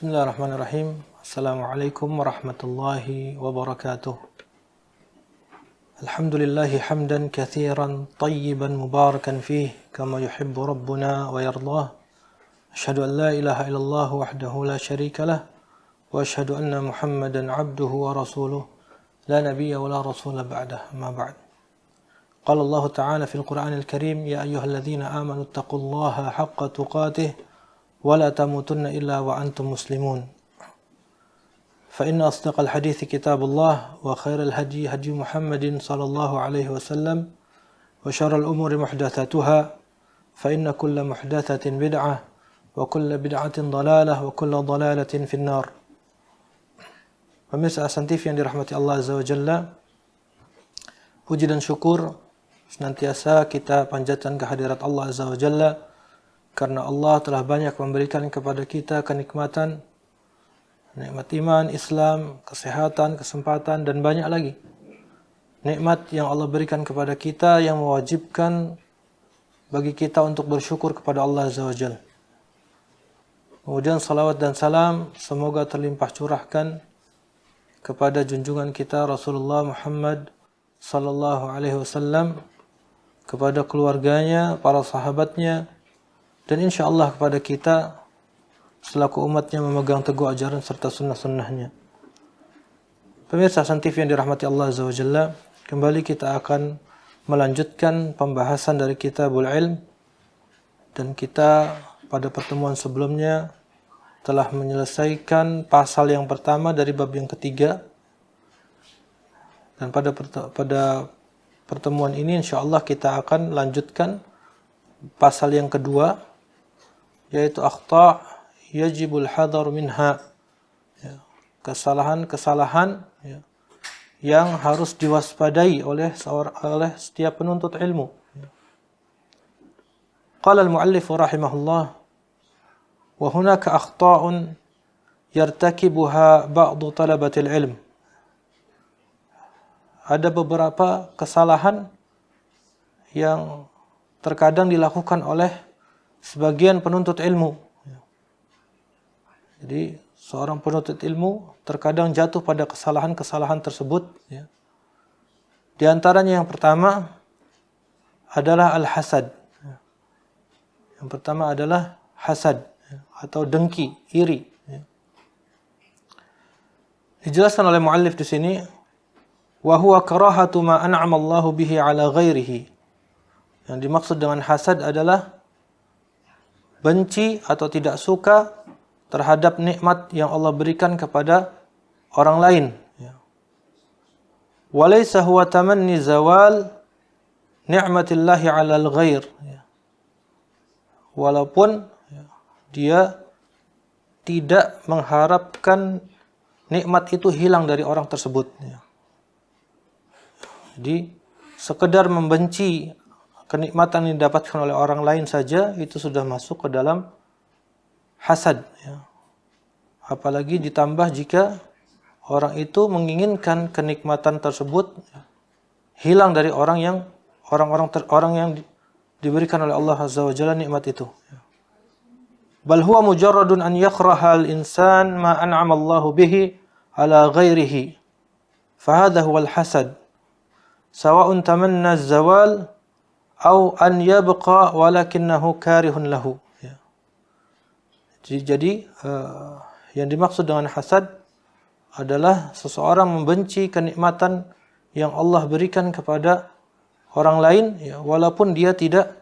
Bismillahirrahmanirrahim. Assalamualaikum warahmatullahi wabarakatuh. Alhamdulillahi hamdan katsiran tayyiban mubarakan fih kama yuhibbu rabbuna wa yardah. Asyhadu an la ilaha illallah wahdahu la syarika lah wa asyhadu anna Muhammadan abduhu wa rasuluh la nabiyya wa la rasula ba'dah. Amma ba'd. Qala Allah Ta'ala fil Qur'anil Karim, ya ayyuhalladzina amanu taqullaha haqqa tuqatih ولا تموتن إلا وأنتم مسلمون فإن أصدق الحديث كتاب الله وخير الهدي هدي محمد صلى الله عليه وسلم وشر الأمور محدثاتها فإن كل محدثة بدعة وكل بدعة ضلالة وكل ضلالة في النار. Pemirsa Ahsan TV yang dirahmati Allah Azza wa Jalla, puji dan syukur senantiasa kita panjatkan kehadirat Allah Azza wa Jalla, karena Allah telah banyak memberikan kepada kita kenikmatan, nikmat iman, Islam, kesehatan, kesempatan, dan banyak lagi nikmat yang Allah berikan kepada kita yang mewajibkan bagi kita untuk bersyukur kepada Allah Azza wa Jalla. Kemudian salawat dan salam semoga terlimpah curahkan kepada junjungan kita Rasulullah Muhammad sallallahu alaihi wasallam, kepada keluarganya, para sahabatnya, dan insyaAllah kepada kita selaku umatnya memegang teguh ajaran serta sunnah-sunnahnya. Pemirsa Ahsan TV yang dirahmati Allah Azza wa Jalla, kembali kita akan melanjutkan pembahasan dari Kitabul Ilm, dan kita pada pertemuan sebelumnya telah menyelesaikan pasal yang pertama dari bab yang ketiga, dan pada pertemuan ini insyaAllah kita akan lanjutkan pasal yang kedua, yaitu akhta' yajibul hadar minha, kesalahan-kesalahan yang harus diwaspadai oleh setiap penuntut ilmu. Qala al-muallif rahimahullah, wa hunaka akhta'un yartakibuha ba'du talabatil ilm. Ada beberapa kesalahan yang terkadang dilakukan oleh sebagian penuntut ilmu. Jadi seorang penuntut ilmu terkadang jatuh pada kesalahan-kesalahan tersebut. Di antaranya yang pertama adalah al-hasad. Yang pertama adalah hasad atau dengki, iri. Dijelaskan oleh muallif di sini, wa huwa karahatu ma an'ama Allahu bihi ala ghairihi. Yang dimaksud dengan hasad adalah benci atau tidak suka terhadap nikmat yang Allah berikan kepada orang lain. Walaysa huwa tamanni zawal ni'matillahi 'alal ghair. Walaupun dia tidak mengharapkan nikmat itu hilang dari orang tersebut. Jadi sekedar membenci kenikmatan yang didapatkan oleh orang lain saja itu sudah masuk ke dalam hasad. Apalagi ditambah jika orang itu menginginkan kenikmatan tersebut hilang dari orang yang diberikan oleh Allah Azza wa Jalla nikmat itu. Bal huwa mujarradun an yakraha al-insan ma an'ama Allahu bihi ala ghairihi. Fahadha huwa al-hasad. Sawa'un tamanna az-zawal atau an yabqa walakinnahu karihun lahu. Jadi yang dimaksud dengan hasad adalah seseorang membenci kenikmatan yang Allah berikan kepada orang lain, walaupun dia tidak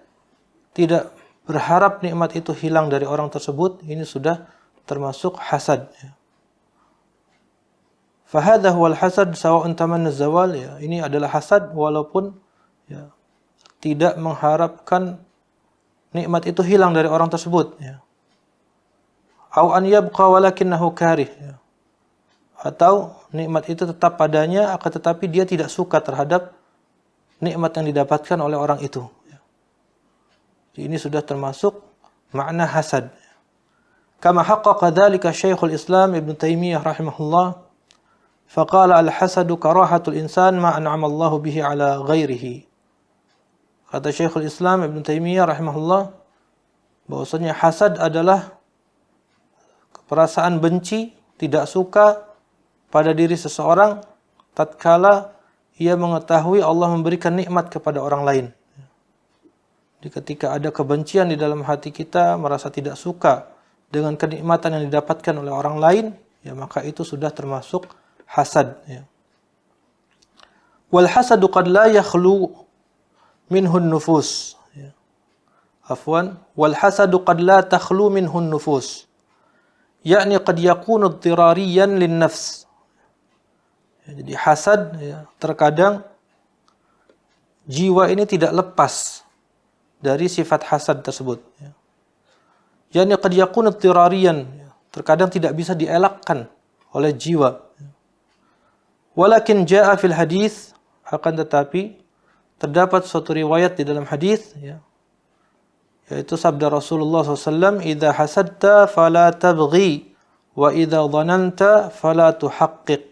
berharap nikmat itu hilang dari orang tersebut. Ini sudah termasuk hasad. Fahadha huwal hasad sawa'un tamanna zawal. Ini adalah hasad walaupun tidak mengharapkan nikmat itu hilang dari orang tersebut. Au an yabqa walakinnahu karih. Atau nikmat itu tetap padanya akan tetapi dia tidak suka terhadap nikmat yang didapatkan oleh orang itu. Ini sudah termasuk makna hasad. Kama haqqaqa dzalika Syekhul Islam Ibnu Taimiyah rahimahullah, faqala al-hasadu karahatul insan ma an'ama Allahu bihi ala ghairihi. Kata Syekhul Islam Ibnu Taimiyah rahimahullah, bahwasanya hasad adalah perasaan benci, tidak suka pada diri seseorang tatkala ia mengetahui Allah memberikan nikmat kepada orang lain. Jadi ketika ada kebencian di dalam hati kita, merasa tidak suka dengan kenikmatan yang didapatkan oleh orang lain, ya maka itu sudah termasuk hasad. Ya. Wal hasadu qad la yakhlu minhu nufus. Ya. Afwan, wal hasadu qad la takhlu minhu nufus. Yakni qad yakunu idtirariyan lin nafs. Ya, jadi hasad ya, terkadang jiwa ini tidak lepas dari sifat hasad tersebut. Yani qad yakunu idtirariyan, terkadang tidak bisa dielakkan oleh jiwa. Walakin jaa fil hadis, akan tetapi terdapat suatu riwayat di dalam hadis, ya, yaitu sabda Rasulullah SAW, "Idza hasadta fala tabghi, wa idza dhananta fala tuhaqqiq."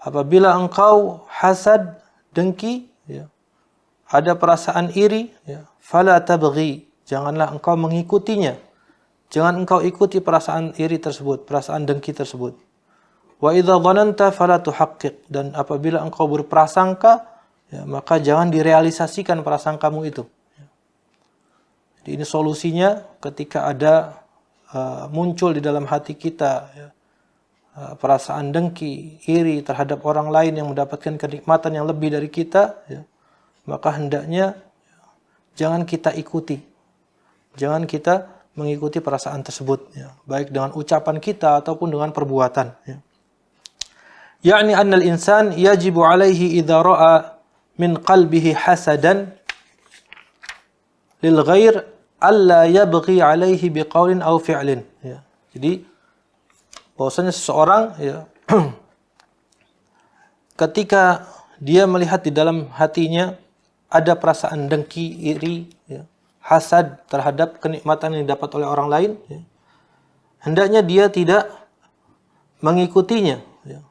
Apabila engkau hasad, dengki, ya, ada perasaan iri, ya, fala tabghi, janganlah engkau mengikutinya. Jangan engkau ikuti perasaan iri tersebut, perasaan dengki tersebut. Wa idza dhananta fala tuhaqqiq, dan apabila engkau berprasangka, ya, maka jangan direalisasikan prasangkamu itu. Jadi ini solusinya ketika ada muncul di dalam hati kita, ya, perasaan dengki, iri terhadap orang lain yang mendapatkan kenikmatan yang lebih dari kita, ya, maka hendaknya jangan kita ikuti. Jangan kita mengikuti perasaan tersebut, ya, baik dengan ucapan kita ataupun dengan perbuatan. Ya. Ya'ni anna al-insan yajibu alaihi idza ra'a min qalbihi hasadan lil ghair alla yabghi alaihi biqaulin aw fi'lin. Ya. Jadi bahwasanya seseorang, ya, ketika dia melihat di dalam hatinya ada perasaan dengki, iri, ya, hasad terhadap kenikmatan yang didapat oleh orang lain, ya, hendaknya dia tidak mengikutinya, ya,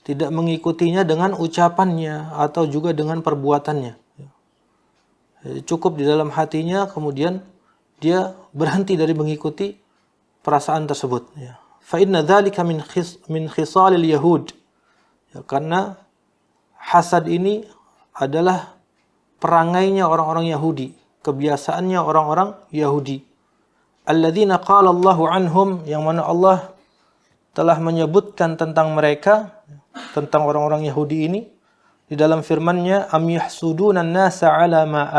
tidak mengikutinya dengan ucapannya atau juga dengan perbuatannya. Ya. Cukup di dalam hatinya, kemudian dia berhenti dari mengikuti perasaan tersebut. Ya. Fa inna dzalika min khisalil yahud. Ya, karena hasad ini adalah perangainya orang-orang Yahudi, kebiasaannya orang-orang Yahudi. Alladzina qala Allahu anhum, yang mana Allah telah menyebutkan tentang mereka, tentang orang-orang Yahudi ini di dalam firman-Nya, am yahsuduna an-nasa ala ma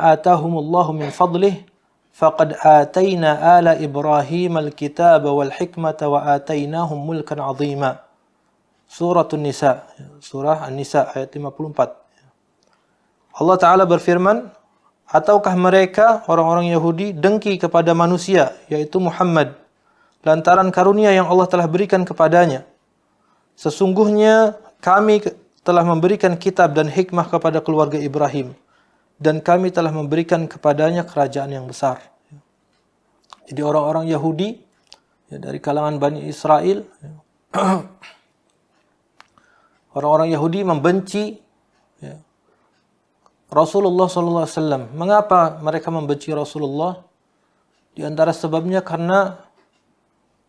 atahumullahu min fadlih faqad atayna ala Ibrahim al-kitaba wal hikmata wa atainahum mulkan 'azima. Surah An-Nisa, surah An-Nisa ayat 54. Allah Ta'ala berfirman, ataukah mereka, orang-orang Yahudi, dengki kepada manusia, yaitu Muhammad, lantaran karunia yang Allah telah berikan kepadanya. Sesungguhnya kami telah memberikan kitab dan hikmah kepada keluarga Ibrahim, dan kami telah memberikan kepadanya kerajaan yang besar. Jadi orang-orang Yahudi, ya, dari kalangan Bani Israel, ya, orang-orang Yahudi membenci, ya, Rasulullah SAW. Mengapa mereka membenci Rasulullah? Di antara sebabnya karena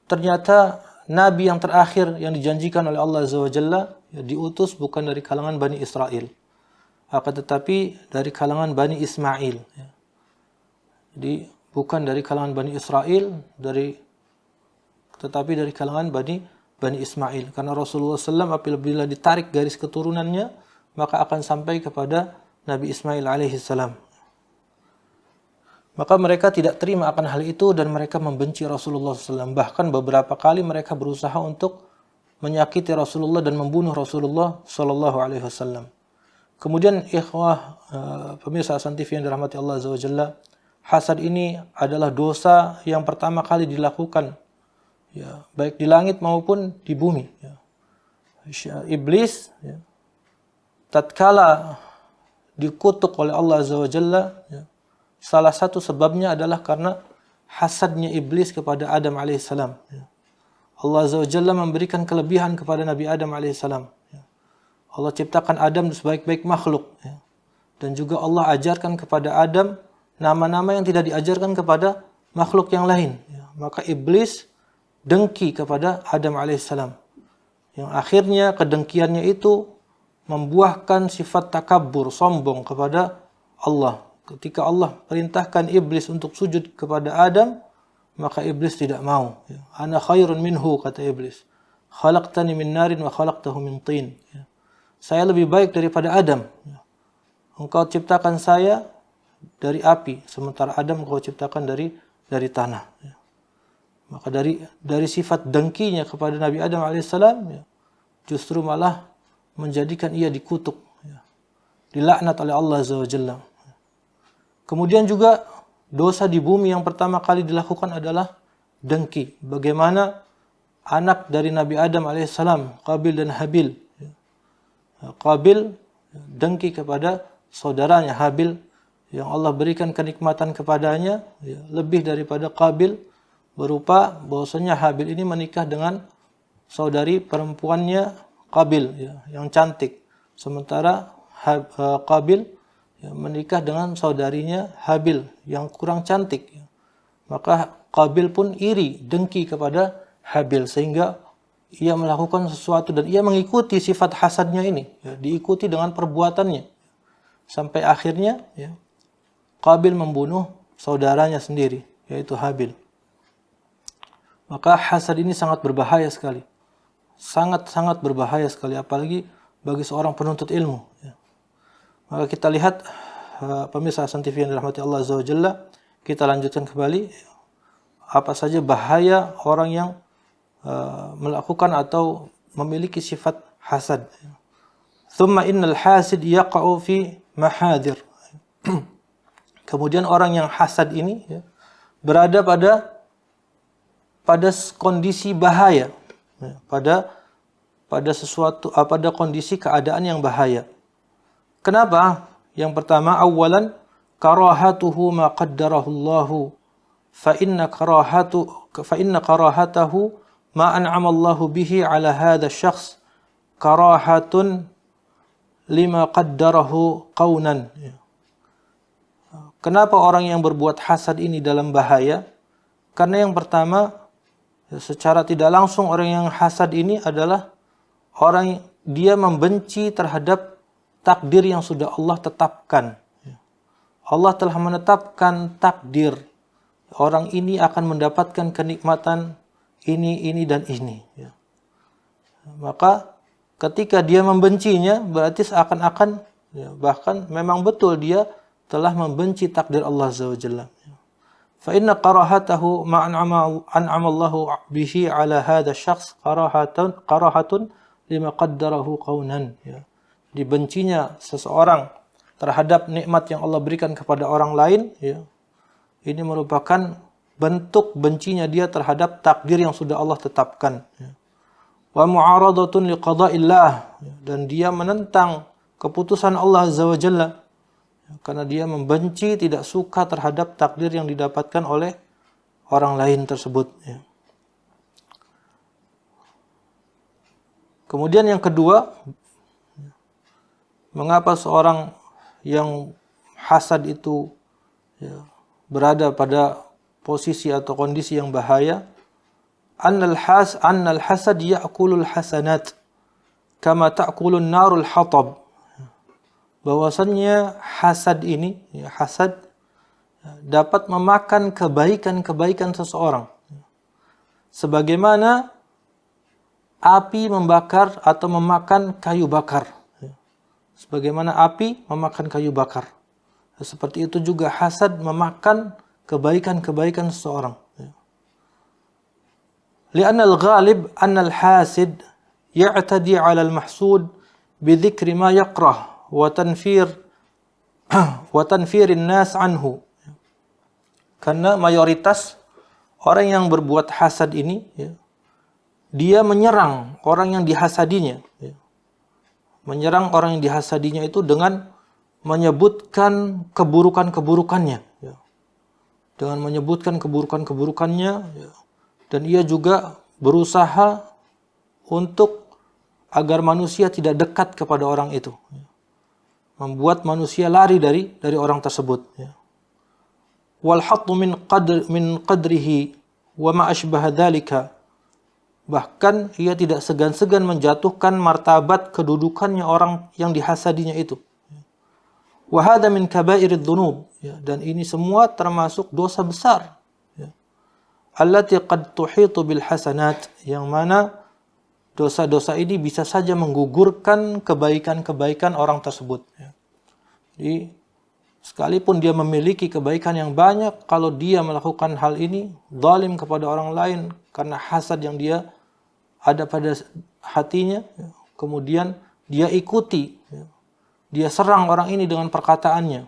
ternyata Nabi yang terakhir yang dijanjikan oleh Allah Azza wa Jalla, ya, diutus bukan dari kalangan Bani Israel, akan tetapi dari kalangan Bani Ismail. Ya. Jadi bukan dari kalangan Bani Israel, tetapi dari kalangan Bani Ismail. Karena Rasulullah SAW apabila ditarik garis keturunannya, maka akan sampai kepada Nabi Ismail alaihissalam. Maka mereka tidak terima akan hal itu dan mereka membenci Rasulullah SAW. Bahkan beberapa kali mereka berusaha untuk menyakiti Rasulullah dan membunuh Rasulullah SAW. Kemudian ikhwah, pemirsa Hasan TV yang dirahmati Allah Azza wa Jalla, hasad ini adalah dosa yang pertama kali dilakukan, ya, baik di langit maupun di bumi. Ya. Iblis, ya, tatkala dikutuk oleh Allah Azza wa Jalla, ya, salah satu sebabnya adalah karena hasadnya iblis kepada Adam alaihissalam. Ya. Allah Azza wa Jalla memberikan kelebihan kepada Nabi Adam alaihissalam. Ya. Allah ciptakan Adam sebaik-baik makhluk. Ya. Dan juga Allah ajarkan kepada Adam nama-nama yang tidak diajarkan kepada makhluk yang lain. Maka iblis dengki kepada Adam alaihissalam. Yang akhirnya kedengkiannya itu membuahkan sifat takabbur, sombong kepada Allah. Ketika Allah perintahkan iblis untuk sujud kepada Adam, maka iblis tidak mau. Ana khairun minhu, kata iblis. Khalaqtani min narin wa khalaqtahu min tin. Saya lebih baik daripada Adam. Engkau ciptakan saya dari api, sementara Adam engkau ciptakan dari tanah. Maka dari sifat dengkinya kepada Nabi Adam alaihissalam, justru malah menjadikan ia dikutuk, dilaknat oleh Allah Azza wa Jalla. Kemudian juga dosa di bumi yang pertama kali dilakukan adalah dengki. Bagaimana anak dari Nabi Adam alaihissalam, Qabil dan Habil. Qabil dengki kepada saudaranya Habil yang Allah berikan kenikmatan kepadanya lebih daripada Qabil, berupa bahwasanya Habil ini menikah dengan saudari perempuannya Qabil yang cantik, sementara Qabil menikah dengan saudarinya Habil yang kurang cantik. Maka Qabil pun iri, dengki kepada Habil, sehingga ia melakukan sesuatu dan ia mengikuti sifat hasadnya ini, diikuti dengan perbuatannya, sampai akhirnya Qabil membunuh saudaranya sendiri, yaitu Habil. Maka hasad ini sangat berbahaya sekali, sangat-sangat berbahaya sekali, apalagi bagi seorang penuntut ilmu. Maka kita lihat, pemirsa Hasan TV yang dirahmati Allah Azza wa Jalla, kita lanjutkan kembali apa saja bahaya orang yang melakukan atau memiliki sifat hasad. Thumma innal hasid yaqa'u fi mahadir. Kemudian orang yang hasad ini berada pada kondisi bahaya, pada kondisi keadaan yang bahaya. Kenapa? Yang pertama, awalan karahatuhu ma qaddarahu Allah, fa inna karahatahu ma an'ama Allah bihi ala hadha syakhs karahatun lima qaddarahu qaunan. Kenapa orang yang berbuat hasad ini dalam bahaya? Karena yang pertama, secara tidak langsung orang yang hasad ini adalah orang dia membenci terhadap takdir yang sudah Allah tetapkan. Allah telah menetapkan takdir. Orang ini akan mendapatkan kenikmatan ini dan ini. Maka ketika dia membencinya, berarti seakan-akan bahkan memang betul dia telah membenci takdir Allah Azza wa Jalla. Fa inna karahatahu ma an'ama Allahu bihi ala hadha syakhs karahatun lima qaddarahu qaunan. Dibencinya seseorang terhadap nikmat yang Allah berikan kepada orang lain, ini merupakan bentuk bencinya dia terhadap takdir yang sudah Allah tetapkan. Wa mu'aradatun liqada'illah, dan dia menentang keputusan Allah Azza wa Jalla karena dia membenci, tidak suka terhadap takdir yang didapatkan oleh orang lain tersebut. Kemudian yang kedua, mengapa seorang yang hasad itu berada pada posisi atau kondisi yang bahaya? Annal hasad ya'kulul hasanat kama ta'kulun narul hatab. Bahwasannya hasad ini, hasad dapat memakan kebaikan-kebaikan seseorang. Sebagaimana api membakar atau memakan kayu bakar. Sebagaimana api memakan kayu bakar. Seperti itu juga hasad memakan kebaikan-kebaikan seseorang. Li'anna al-ghalib anna al-hasid ya'tadi 'ala al-mahsud bi dzikri ma yakrah wa tanfirin nas anhu. Karena mayoritas orang yang berbuat hasad ini, dia menyerang orang yang dihasadinya. Menyerang orang yang dihasadinya itu dengan menyebutkan keburukan-keburukannya. Dengan menyebutkan keburukan-keburukannya, dan ia juga berusaha untuk agar manusia tidak dekat kepada orang itu. Membuat manusia lari dari orang tersebut. wal hattu min qadrihi wa ma ashbaha dzalika. Bahkan ia tidak segan-segan menjatuhkan martabat kedudukannya orang yang dihasadinya itu. Wa hadza min kabairid dzunub, ya, dan ini semua termasuk dosa besar, ya. Allati qad tuhitu bil hasanat, yang mana dosa-dosa ini bisa saja menggugurkan kebaikan-kebaikan orang tersebut, ya. Jadi sekalipun dia memiliki kebaikan yang banyak, kalau dia melakukan hal ini, zalim kepada orang lain karena hasad yang dia ada pada hatinya, ya, kemudian dia ikuti, ya, dia serang orang ini dengan perkataannya,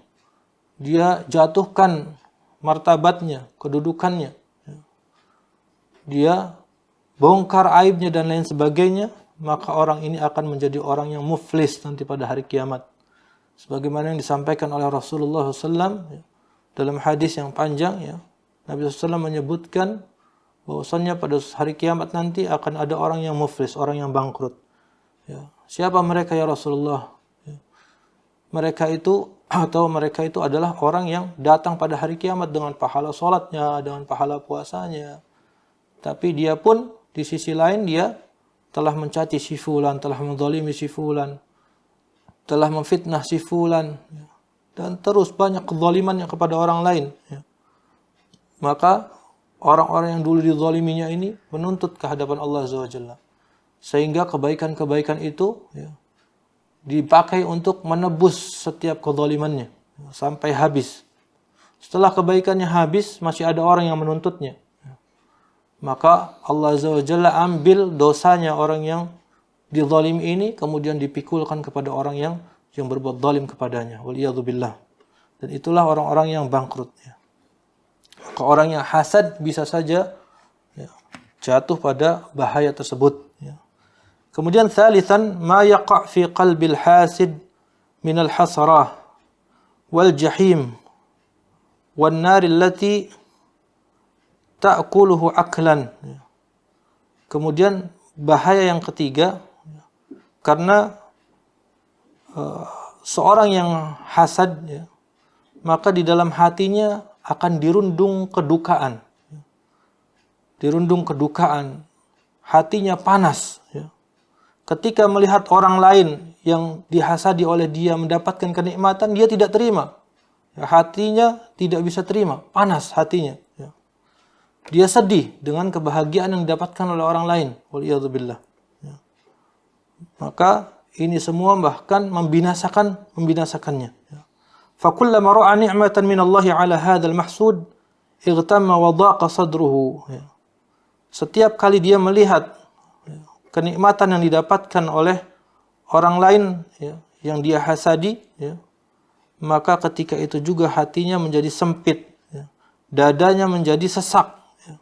dia jatuhkan martabatnya, kedudukannya, ya, dia bongkar aibnya dan lain sebagainya, maka orang ini akan menjadi orang yang muflis nanti pada hari kiamat. Sebagaimana yang disampaikan oleh Rasulullah SAW, ya, dalam hadis yang panjang, ya, Nabi SAW menyebutkan bahwasannya pada hari kiamat nanti akan ada orang yang muflis, orang yang bangkrut. Ya. Siapa mereka ya Rasulullah? Ya. Mereka itu adalah orang yang datang pada hari kiamat dengan pahala sholatnya, dengan pahala puasanya. Tapi dia pun di sisi lain dia telah mencaci si fulan, telah menzalimi si fulan, telah memfitnah si fulan, ya, dan terus banyak kezalimannya kepada orang lain, ya. Maka orang-orang yang dulu dizaliminya ini menuntut ke hadapan Allah Azza wa Jalla, sehingga kebaikan-kebaikan itu, ya, dipakai untuk menebus setiap kezalimannya, ya, sampai habis. Setelah kebaikannya habis, masih ada orang yang menuntutnya, ya. Maka Allah Azza wa Jalla ambil dosanya orang yang dizalim ini, kemudian dipikulkan kepada orang yang berbuat zalim kepadanya. Waliyadzubillah. Dan itulah orang-orang yang bangkrut, ya. Maka orang yang hasad bisa saja, ya, jatuh pada bahaya tersebut, ya. Kemudian thalithan, ma yaqa' fi qalbil hasid min al-hasrah wal jahim wan nar allati ta'kuluhu aklan. Kemudian bahaya yang ketiga, karena seorang yang hasad, ya, maka di dalam hatinya akan dirundung kedukaan. Dirundung kedukaan. Hatinya panas, ya. Ketika melihat orang lain yang dihasadi oleh dia mendapatkan kenikmatan, dia tidak terima. Ya, hatinya tidak bisa terima, panas hatinya, ya. Dia sedih dengan kebahagiaan yang didapatkan oleh orang lain. Waliyadzubillah. Ya. Maka ini semua bahkan membinasakannya. Ya. Fakullama ra'a ni'matan min Allah 'ala hadzal mahsud igtamma wa dhaqa sadruhu. Ya. Setiap kali dia melihat, ya, kenikmatan yang didapatkan oleh orang lain, ya, yang dia hasadi, ya, maka ketika itu juga hatinya menjadi sempit, ya, dadanya menjadi sesak, ya.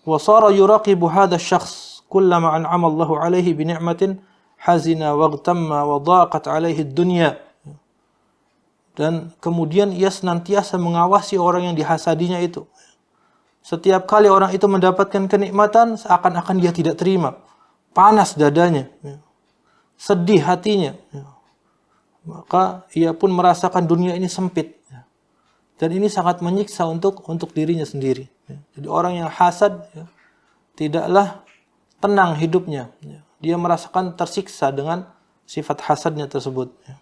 Wa sara yuraqibu hadha asy-syakhs kullama an'ama Allahu 'alaihi bi ni'matin hazina waghtamma wa dhaqat 'alaihi ad-dunya. Dan kemudian ia senantiasa mengawasi orang yang dihasadinya itu. Setiap kali orang itu mendapatkan kenikmatan, seakan-akan dia tidak terima. Panas dadanya, ya, sedih hatinya, ya. Maka ia pun merasakan dunia ini sempit, ya. Dan ini sangat menyiksa untuk dirinya sendiri, ya. Jadi orang yang hasad, ya, tidaklah tenang hidupnya, ya. Dia merasakan tersiksa dengan sifat hasadnya tersebut, ya.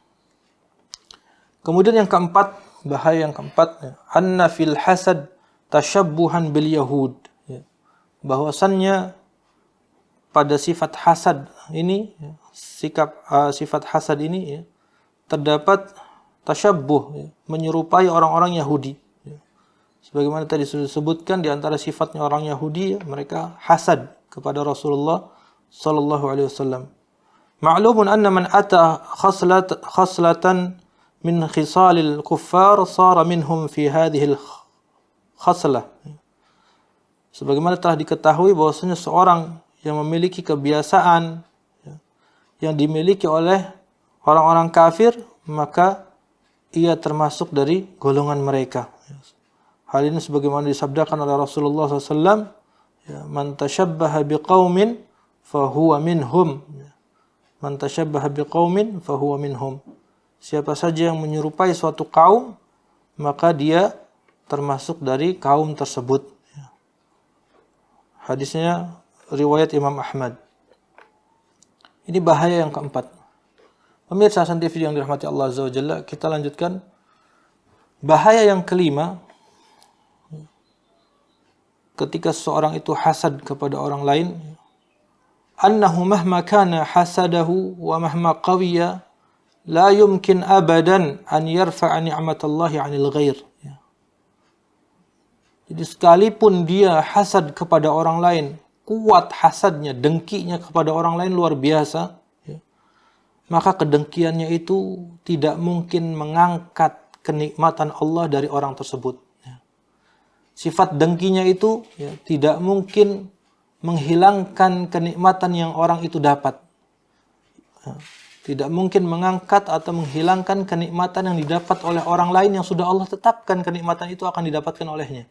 Kemudian yang keempat, bahaya yang keempat, ya, anna fil hasad tashabbuhan bil yahud, ya. Bahwasannya pada sifat hasad ini, ya, sifat hasad ini, ya, terdapat tasyabbuh, ya, menyerupai orang-orang Yahudi, ya. Sebagaimana tadi sudah disebutkan, di antara sifatnya orang Yahudi, ya, mereka hasad kepada Rasulullah sallallahu alaihi wasallam. Ma'lumun anna man ata khaslatan min khisalil kuffar sara minhum fi hadhihi khaslah. Sebagaimana telah diketahui bahwasanya seorang yang memiliki kebiasaan, ya, yang dimiliki oleh orang-orang kafir, maka ia termasuk dari golongan mereka. Hal ini sebagaimana disabdakan oleh Rasulullah SAW, ya, man tashabbaha biqaumin fahuwa minhum. Man tashabbaha biqaumin fahuwa minhum. Siapa saja yang menyerupai suatu kaum, maka dia termasuk dari kaum tersebut. Hadisnya riwayat Imam Ahmad. Ini bahaya yang keempat. Pemirsa Hasan TV yang dirahmati Allah Azza wa Jalla, kita lanjutkan. Bahaya yang kelima, ketika seseorang itu hasad kepada orang lain, annahu mahma kana hasadahu wa mahma qawiya la yumkin abadan an yarfa'a ni'matallahi 'anil ghair. Jadi sekalipun dia hasad kepada orang lain, kuat hasadnya, dengkinya kepada orang lain luar biasa, maka kedengkiannya itu tidak mungkin mengangkat kenikmatan Allah dari orang tersebut. Sifat dengkinya itu tidak mungkin menghilangkan kenikmatan yang orang itu dapat. Tidak mungkin mengangkat atau menghilangkan kenikmatan yang didapat oleh orang lain yang sudah Allah tetapkan kenikmatan itu akan didapatkan olehnya.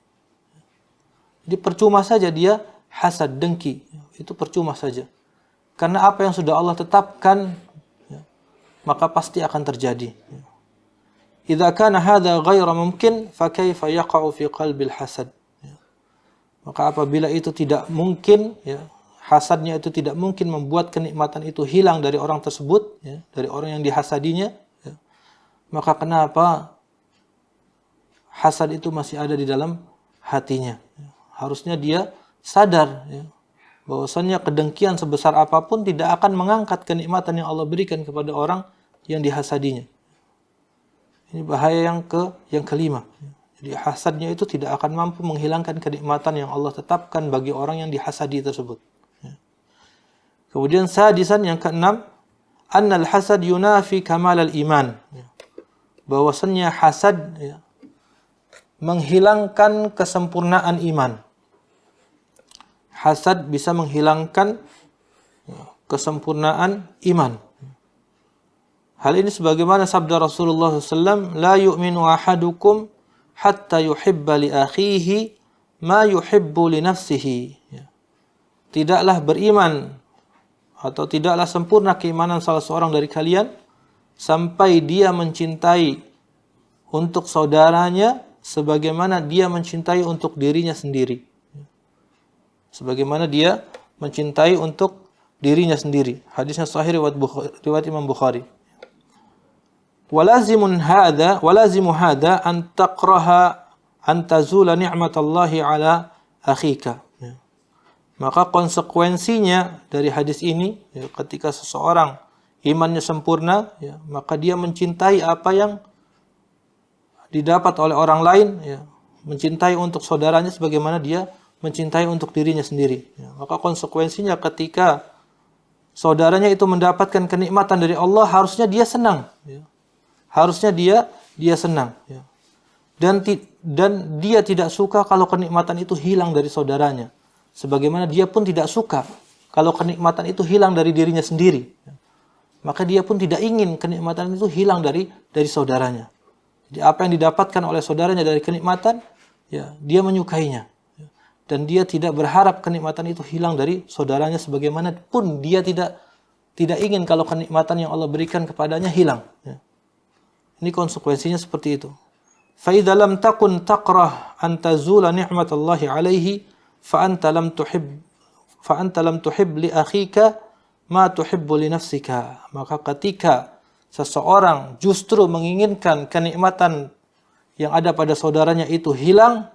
Jadi percuma saja dia hasad, dengki. Itu percuma saja. Karena apa yang sudah Allah tetapkan, maka pasti akan terjadi. Idza kana hadza ghaira mumkin, fa kaifa yaqa'u fi qalbil hasad. Maka apabila itu tidak mungkin, hasadnya itu tidak mungkin membuat kenikmatan itu hilang dari orang tersebut, dari orang yang dihasadinya, maka kenapa hasad itu masih ada di dalam hatinya? Harusnya dia sadar bahwasannya kedengkian sebesar apapun tidak akan mengangkat kenikmatan yang Allah berikan kepada orang yang dihasadinya. Ini bahaya yang kelima. Jadi hasadnya itu tidak akan mampu menghilangkan kenikmatan yang Allah tetapkan bagi orang yang dihasadi tersebut. Kemudian sadisan yang keenam, annal hasad yunafi kamalal iman. Bahwasannya hasad menghilangkan kesempurnaan iman. Hasad bisa menghilangkan kesempurnaan iman. Hal ini sebagaimana sabda Rasulullah SAW, la yu'minu ahadukum hatta yuhibba li akhihi ma yuhibbu li nafsihi. Tidaklah beriman atau tidaklah sempurna keimanan salah seorang dari kalian sampai dia mencintai untuk saudaranya sebagaimana dia mencintai untuk dirinya sendiri. Sebagaimana dia mencintai untuk dirinya sendiri. Hadisnya sahih riwayat Imam Bukhari. Walazimu hadha an taqraha an tazula ni'matallahi ala akhika. Maka konsekuensinya dari hadis ini, ketika seseorang imannya sempurna, maka dia mencintai apa yang didapat oleh orang lain, mencintai untuk saudaranya sebagaimana dia mencintai untuk dirinya sendiri. Maka konsekuensinya ketika saudaranya itu mendapatkan kenikmatan dari Allah, harusnya dia senang. Harusnya dia senang. Dan dia tidak suka kalau kenikmatan itu hilang dari saudaranya. Sebagaimana dia pun tidak suka kalau kenikmatan itu hilang dari dirinya sendiri. Maka dia pun tidak ingin kenikmatan itu hilang dari saudaranya. Jadi apa yang didapatkan oleh saudaranya dari kenikmatan, dia menyukainya. Dan dia tidak berharap kenikmatan itu hilang dari saudaranya, sebagaimana pun dia tidak ingin kalau kenikmatan yang Allah berikan kepadanya hilang. Ini konsekuensinya seperti itu. Fa idza lam takun taqrah an tazula ni'matallahi 'alaihi fa anta lam tuhib li akhika ma tuhibbu li nafsika. Maka ketika seseorang justru menginginkan kenikmatan yang ada pada saudaranya itu hilang,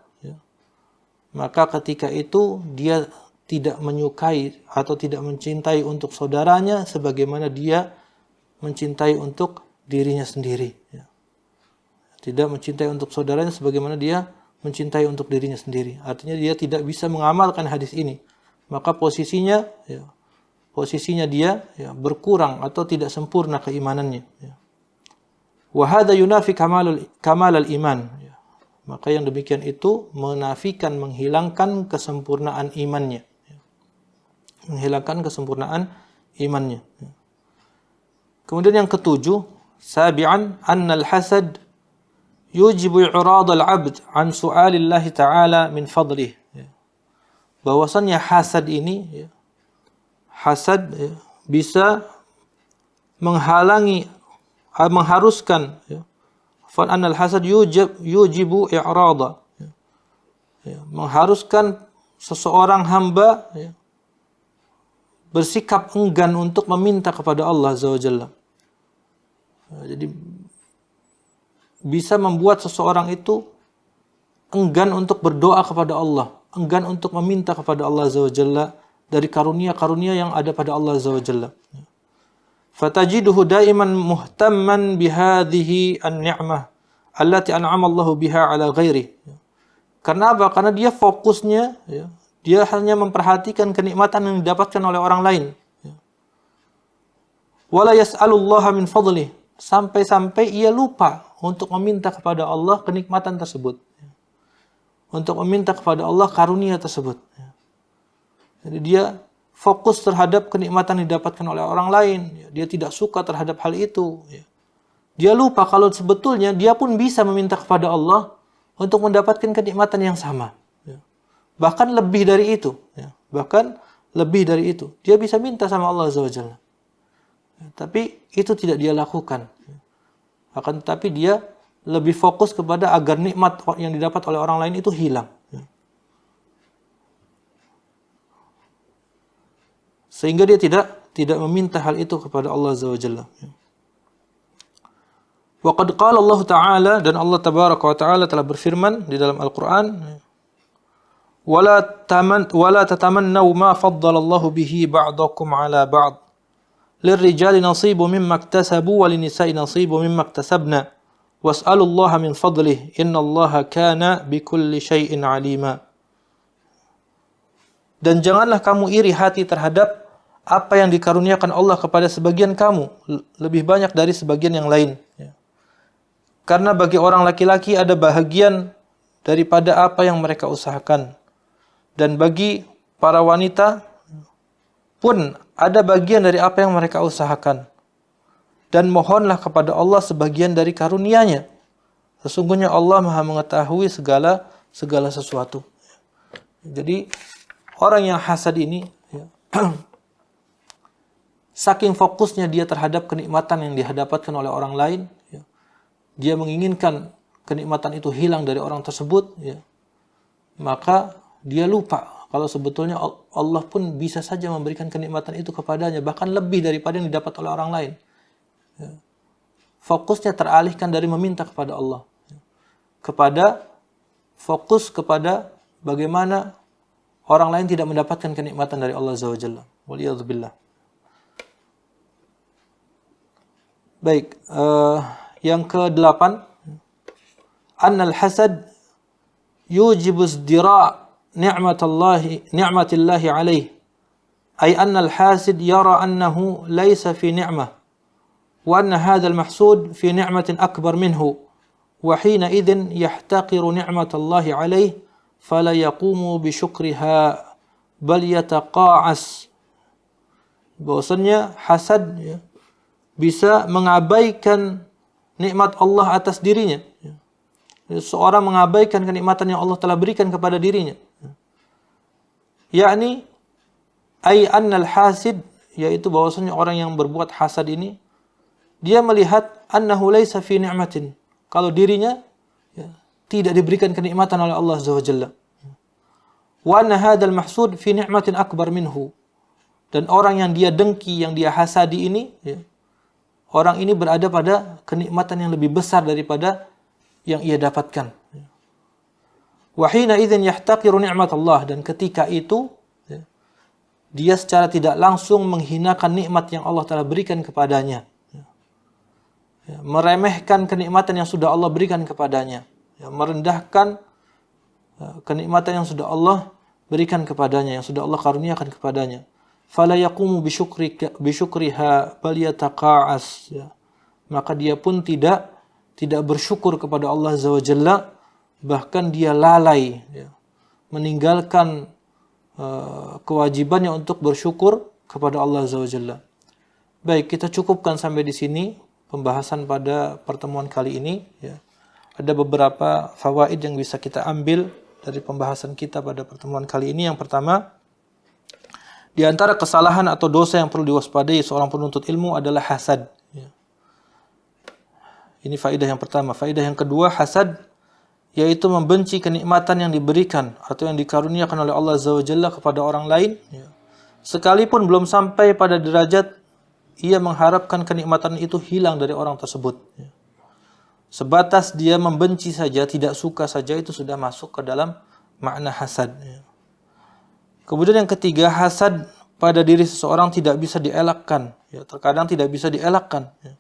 maka ketika itu dia tidak menyukai atau tidak mencintai untuk saudaranya sebagaimana dia mencintai untuk dirinya sendiri. Tidak mencintai untuk saudaranya sebagaimana dia mencintai untuk dirinya sendiri. Artinya dia tidak bisa mengamalkan hadis ini. Maka posisinya dia berkurang atau tidak sempurna keimanannya. Wa hadza yunafi kamalal iman. Maka yang demikian itu menafikan, menghilangkan kesempurnaan imannya. Menghilangkan kesempurnaan imannya. Kemudian yang ketujuh, sabi'an annal hasad yujibu i'rad al-'abd an su'alillahi ta'ala min fadlih. Bahwasannya hasad ini, hasad bisa mengharuskan, fa annal hasad yujibu i'rada ya, mengharuskan seseorang hamba ya, bersikap enggan untuk meminta kepada Allah Azza wa Jalla. Jadi bisa membuat seseorang itu enggan untuk berdoa kepada Allah, enggan untuk meminta kepada Allah Azza wa Jalla dari karunia-karunia yang ada pada Allah Azza wa Jalla. Fatajiduhu daiman muhtamman bihadhihi an-ni'mah allati an'ama Allahu biha ala ghairi. Karena apa? Karena dia fokusnya ya, dia hanya memperhatikan kenikmatan yang didapatkan oleh orang lain. Wala yas'alullaha min fadlih, sampai-sampai ia lupa untuk meminta kepada Allah kenikmatan tersebut. Untuk meminta kepada Allah karunia tersebut. Jadi dia fokus terhadap kenikmatan yang didapatkan oleh orang lain. Dia tidak suka terhadap hal itu. Dia lupa kalau sebetulnya dia pun bisa meminta kepada Allah untuk mendapatkan kenikmatan yang sama. Bahkan lebih dari itu. Bahkan lebih dari itu. Dia bisa minta sama Allah Azza wa Jalla. Tapi itu tidak dia lakukan. Akan tetapi dia lebih fokus kepada agar nikmat yang didapat oleh orang lain itu hilang. Sehingga dia tidak meminta hal itu kepada Allah Azza wa Jalla. Wa qad qala Allah Ta'ala, dan Allah Tabaraka wa Ta'ala telah berfirman di dalam Al-Quran, wala tatamannaw ma faddala Allah bihi ba'dakum ala ba'd lirrijali nasibu mimma iktasabu wa linisa'i nasibu mimma iktasabna was'alullaha min fadlih innallaha kana bikulli syai'in alima. Dan janganlah kamu iri hati terhadap apa yang dikaruniakan Allah kepada sebagian kamu lebih banyak dari sebagian yang lain. Karena bagi orang laki-laki ada bahagian daripada apa yang mereka usahakan. Dan bagi para wanita pun ada bagian dari apa yang mereka usahakan. Dan mohonlah kepada Allah sebagian dari karunia-Nya. Sesungguhnya Allah Maha mengetahui segala sesuatu. Jadi orang yang hasad ini saking fokusnya dia terhadap kenikmatan yang didapatkan oleh orang lain, dia menginginkan kenikmatan itu hilang dari orang tersebut, maka dia lupa kalau sebetulnya Allah pun bisa saja memberikan kenikmatan itu kepadanya, bahkan lebih daripada yang didapat oleh orang lain. Fokusnya teralihkan dari meminta kepada Allah, fokus kepada bagaimana orang lain tidak mendapatkan kenikmatan dari Allah Azza wa Jalla. Waliyadzubillah. Baik, yang ke-8, annal hasad yujibu izdira' ni'matillahi alaih. Ay annal hasid yara annahu laysa fi ni'mah wa anna hadha al-mahsud fi ni'matin akbar minhu wa hina idhin yahtaqiru ni'matallahi alaih fala yaqumu bi syukriha bal yataqa'as. Bahwasanya hasad bisa mengabaikan nikmat Allah atas dirinya. Seorang mengabaikan kenikmatan yang Allah telah berikan kepada dirinya. Yakni ay annal hasid, yaitu bahwasanya orang yang berbuat hasad ini dia melihat annahu laisa fi ni'matin, kalau dirinya tidak diberikan kenikmatan oleh Allah Azza wa Jalla. Wa anna hadzal mahsud fi ni'matin akbar minhu, dan orang yang dia dengki, yang dia hasadi ini, orang ini berada pada kenikmatan yang lebih besar daripada yang ia dapatkan. Wa hina idzin yahtaqiru ni'mat Allah, dan ketika itu dia secara tidak langsung menghinakan nikmat yang Allah telah berikan kepadanya. Meremehkan kenikmatan yang sudah Allah berikan kepadanya. Merendahkan kenikmatan yang sudah Allah berikan kepadanya, yang sudah Allah karuniakan kepadanya. Fala yaqumu bi syukriha bal yataqa'as. Maka dia pun tidak bersyukur kepada Allah Azza wa Jalla, bahkan dia lalai, meninggalkan kewajibannya untuk bersyukur kepada Allah Azza wa Jalla. Baik, kita cukupkan sampai di sini pembahasan pada pertemuan kali ini. Ada beberapa fawaid yang bisa kita ambil dari pembahasan kita pada pertemuan kali ini. Yang pertama, di antara kesalahan atau dosa yang perlu diwaspadai seorang penuntut ilmu adalah hasad. Ini faedah yang pertama. Faedah yang kedua, hasad yaitu membenci kenikmatan yang diberikan atau yang dikaruniakan oleh Allah Azza wa Jalla kepada orang lain, ya, sekalipun belum sampai pada derajat ia mengharapkan kenikmatan itu hilang dari orang tersebut. Ya. Sebatas dia membenci saja, tidak suka saja, itu sudah masuk ke dalam makna hasad. Ya. Kemudian yang ketiga, hasad pada diri seseorang tidak bisa dielakkan. Ya, terkadang tidak bisa dielakkan. Ya.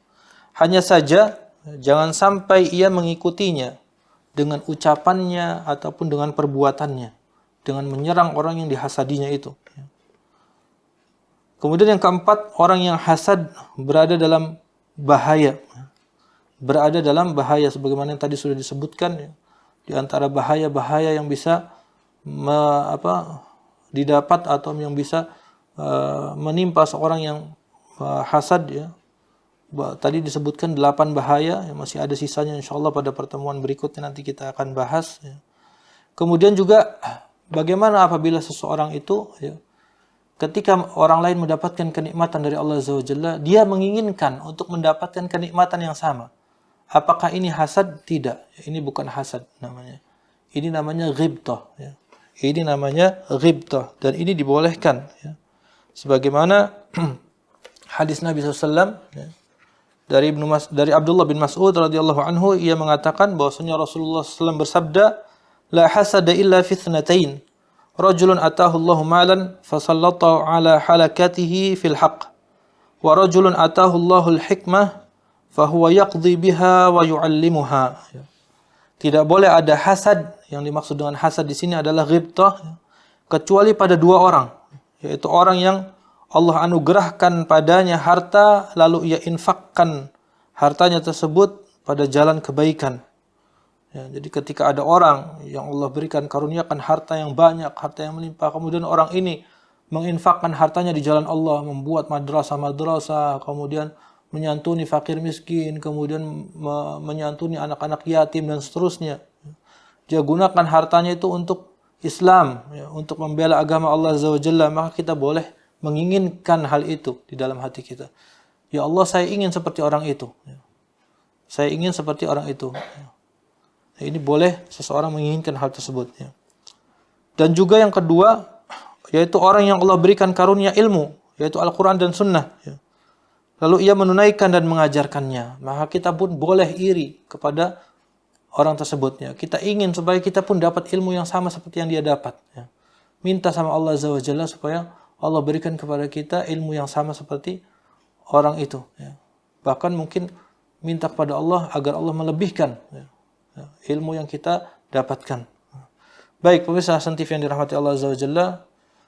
Hanya saja, jangan sampai ia mengikutinya dengan ucapannya ataupun dengan perbuatannya, dengan menyerang orang yang dihasadinya itu. Ya. Kemudian yang keempat, orang yang hasad berada dalam bahaya. Berada dalam bahaya, sebagaimana yang tadi sudah disebutkan. Ya. Di antara bahaya-bahaya yang bisa didapat atau yang bisa menimpa seorang yang hasad, ya. Tadi disebutkan 8 bahaya, ya, masih ada sisanya insyaallah pada pertemuan berikutnya nanti kita akan bahas, ya. Kemudian juga bagaimana apabila seseorang itu, ya, ketika orang lain mendapatkan kenikmatan dari Allah Azza wa Jalla, dia menginginkan untuk mendapatkan kenikmatan yang sama. Apakah ini hasad? Tidak. Ini bukan hasad namanya. Ini namanya ghibtah, ya. Ini namanya ghibtah dan ini dibolehkan, ya. Sebagaimana hadis Nabi SAW, ya, dari Abdullah bin Mas'ud radhiyallahu anhu, ia mengatakan bahwasanya Rasulullah SAW bersabda, la hasada illa fi ithnatain, rajulun atahu Allahu malan fasallatahu ala halakatihi fil haqq, wa rajulun atahu Allahu al-hikmah fahuwa yaqdi biha wa yu'allimuha. Tidak boleh ada hasad. Yang dimaksud dengan hasad di sini adalah ghibtah, kecuali pada 2 orang, yaitu orang yang Allah anugerahkan padanya harta, lalu ia infakkan hartanya tersebut pada jalan kebaikan. Ya, jadi ketika ada orang yang Allah berikan karuniakan harta yang banyak, harta yang melimpah, kemudian orang ini menginfakkan hartanya di jalan Allah, membuat madrasah-madrasah, kemudian menyantuni fakir miskin, kemudian menyantuni anak-anak yatim dan seterusnya. Dia gunakan hartanya itu untuk Islam, ya, untuk membela agama Allah Azza wa Jalla, maka kita boleh menginginkan hal itu di dalam hati kita. Ya Allah, saya ingin seperti orang itu. Ya. Saya ingin seperti orang itu. Ya. Nah, ini boleh seseorang menginginkan hal tersebut. Ya. Dan juga yang kedua, yaitu orang yang Allah berikan karunia ilmu, yaitu Al-Quran dan Sunnah. Ya. Lalu ia menunaikan dan mengajarkannya. Maka kita pun boleh iri kepada orang tersebut. Ya. Kita ingin supaya kita pun dapat ilmu yang sama seperti yang dia dapat. Ya. Minta sama Allah Azza wa Jalla supaya Allah berikan kepada kita ilmu yang sama seperti orang itu. Ya. Bahkan mungkin minta kepada Allah agar Allah melebihkan, ya, ilmu yang kita dapatkan. Baik, pemirsa Hasan TV yang dirahmati Allah Azza wa Jalla,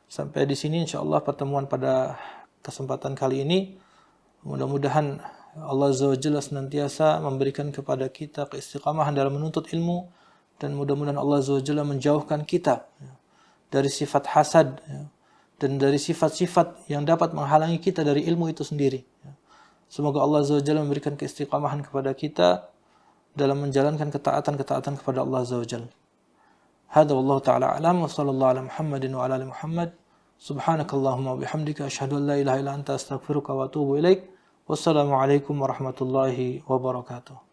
sampai di sini insyaallah pertemuan pada kesempatan kali ini. Mudah-mudahan Allah Azza wa Jalla senantiasa memberikan kepada kita keistiqamahan dalam menuntut ilmu, dan mudah-mudahan Allah Azza wa Jalla menjauhkan kita, ya, dari sifat hasad, ya, dan dari sifat-sifat yang dapat menghalangi kita dari ilmu itu sendiri. Semoga Allah Azza wa Jalla memberikan keistiqamahan kepada kita dalam menjalankan ketaatan-ketaatan kepada Allah Azza wa Jalla. Hadza wallahu ta'ala a'lam, wa sallallahu ala Muhammadin wa ala ali Muhammad. Subhanakallahumma wa bihamdika asyhadu an la ilaha illa anta astaghfiruka wa atubu ilaik. Wassalamu alaikum warahmatullahi wabarakatuh.